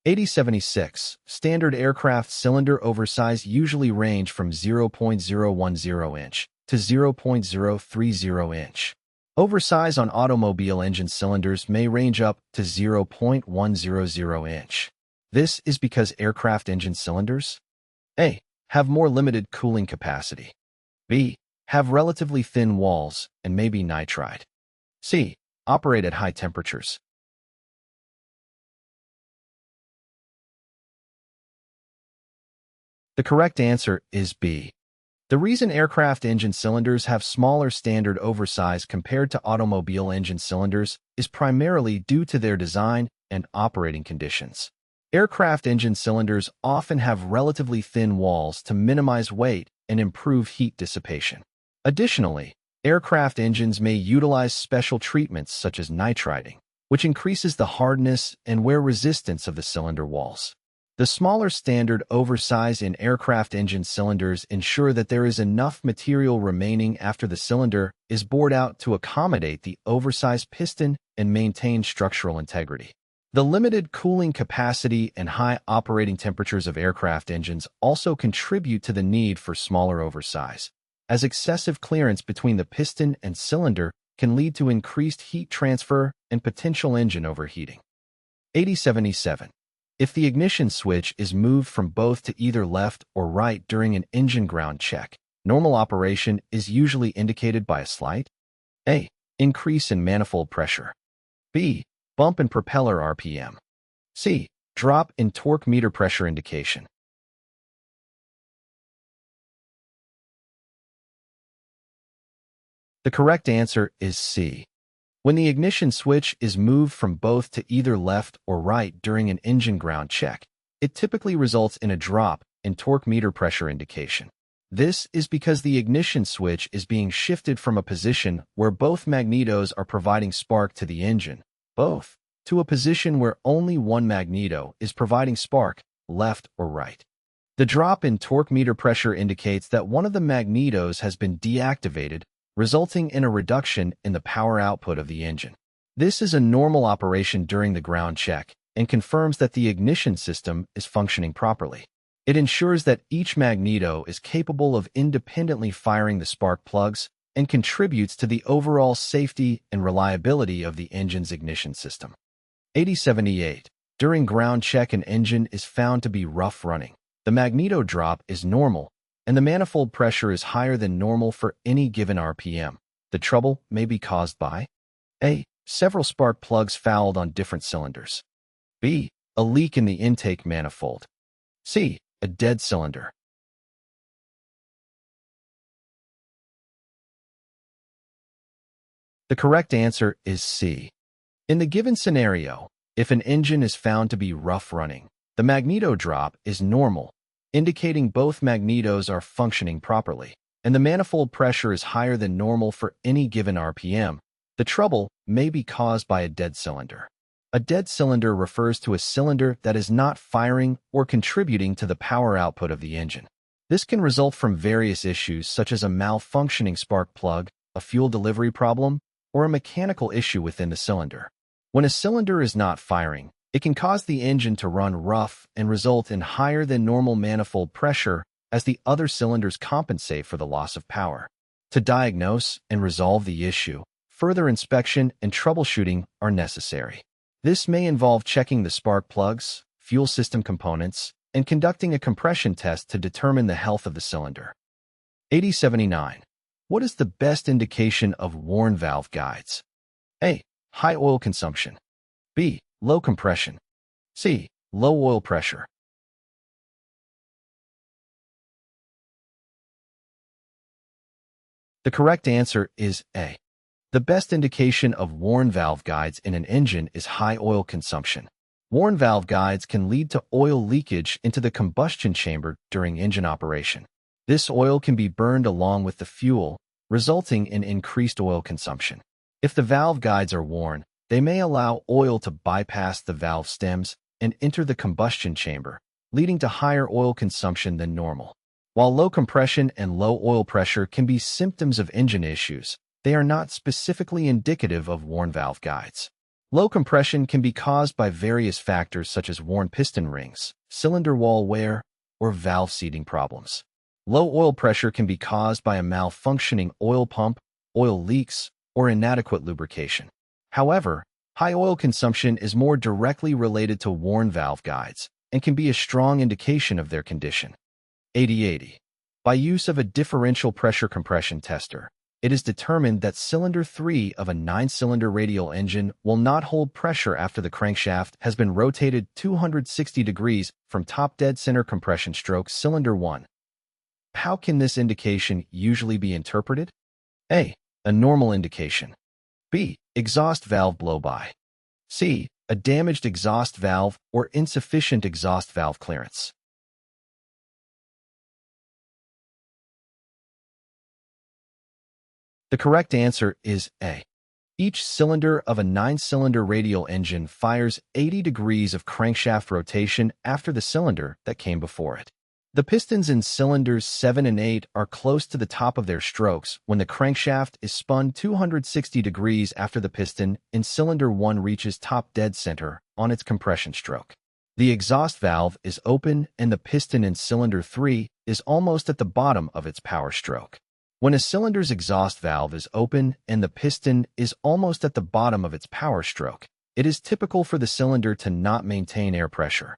Q8076, standard aircraft cylinder oversize usually range from 0.010 inch to 0.030 inch. Oversize on automobile engine cylinders may range up to 0.100 inch. This is because aircraft engine cylinders A. Have more limited cooling capacity. B. Have relatively thin walls and may be nitrided. C. Operate at high temperatures. The correct answer is B. The reason aircraft engine cylinders have smaller standard oversize compared to automobile engine cylinders is primarily due to their design and operating conditions. Aircraft engine cylinders often have relatively thin walls to minimize weight and improve heat dissipation. Additionally, aircraft engines may utilize special treatments such as nitriding, which increases the hardness and wear resistance of the cylinder walls. The smaller standard oversize in aircraft engine cylinders ensure that there is enough material remaining after the cylinder is bored out to accommodate the oversized piston and maintain structural integrity. The limited cooling capacity and high operating temperatures of aircraft engines also contribute to the need for smaller oversize, as excessive clearance between the piston and cylinder can lead to increased heat transfer and potential engine overheating. Q8077. If the ignition switch is moved from both to either left or right during an engine ground check, normal operation is usually indicated by a slight A. Increase in manifold pressure. B. Bump in propeller RPM. C. Drop in torque meter pressure indication. The correct answer is C. When the ignition switch is moved from both to either left or right during an engine ground check, it typically results in a drop in torque meter pressure indication. This is because the ignition switch is being shifted from a position where both magnetos are providing spark to the engine, to a position where only one magneto is providing spark, left or right. The drop in torque meter pressure indicates that one of the magnetos has been deactivated, resulting in a reduction in the power output of the engine. This is a normal operation during the ground check and confirms that the ignition system is functioning properly. It ensures that each magneto is capable of independently firing the spark plugs and contributes to the overall safety and reliability of the engine's ignition system. Q8078. During ground check, an engine is found to be rough running. The magneto drop is normal, and the manifold pressure is higher than normal for any given RPM. The trouble may be caused by A. Several spark plugs fouled on different cylinders. B. A leak in the intake manifold. C. A dead cylinder. The correct answer is C. In the given scenario, if an engine is found to be rough running, the magneto drop is normal, indicating both magnetos are functioning properly, and the manifold pressure is higher than normal for any given RPM. The trouble may be caused by a dead cylinder. A dead cylinder refers to a cylinder that is not firing or contributing to the power output of the engine. This can result from various issues such as a malfunctioning spark plug, a fuel delivery problem, or a mechanical issue within the cylinder. When a cylinder is not firing, it can cause the engine to run rough and result in higher than normal manifold pressure as the other cylinders compensate for the loss of power. To diagnose and resolve the issue, further inspection and troubleshooting are necessary. This may involve checking the spark plugs, fuel system components, and conducting a compression test to determine the health of the cylinder. Q8079. What is the best indication of worn valve guides? A. High oil consumption. B. Low compression. C. Low oil pressure. The correct answer is A. The best indication of worn valve guides in an engine is high oil consumption. Worn valve guides can lead to oil leakage into the combustion chamber during engine operation. This oil can be burned along with the fuel, resulting in increased oil consumption. If the valve guides are worn, they may allow oil to bypass the valve stems and enter the combustion chamber, leading to higher oil consumption than normal. While low compression and low oil pressure can be symptoms of engine issues, they are not specifically indicative of worn valve guides. Low compression can be caused by various factors such as worn piston rings, cylinder wall wear, or valve seating problems. Low oil pressure can be caused by a malfunctioning oil pump, oil leaks, or inadequate lubrication. However, high oil consumption is more directly related to worn valve guides and can be a strong indication of their condition. 8080. By use of a differential pressure compression tester, it is determined that cylinder 3 of a 9-cylinder radial engine will not hold pressure after the crankshaft has been rotated 260 degrees from top dead center compression stroke cylinder 1. How can this indication usually be interpreted? A. A normal indication. B. Exhaust valve blow-by. C. A damaged exhaust valve or insufficient exhaust valve clearance. The correct answer is A. Each cylinder of a 9-cylinder radial engine fires 80 degrees of crankshaft rotation after the cylinder that came before it. The pistons in cylinders 7 and 8 are close to the top of their strokes when the crankshaft is spun 260 degrees after the piston in cylinder 1 reaches top dead center on its compression stroke. The exhaust valve is open and the piston in cylinder 3 is almost at the bottom of its power stroke. When a cylinder's exhaust valve is open and the piston is almost at the bottom of its power stroke, it is typical for the cylinder to not maintain air pressure.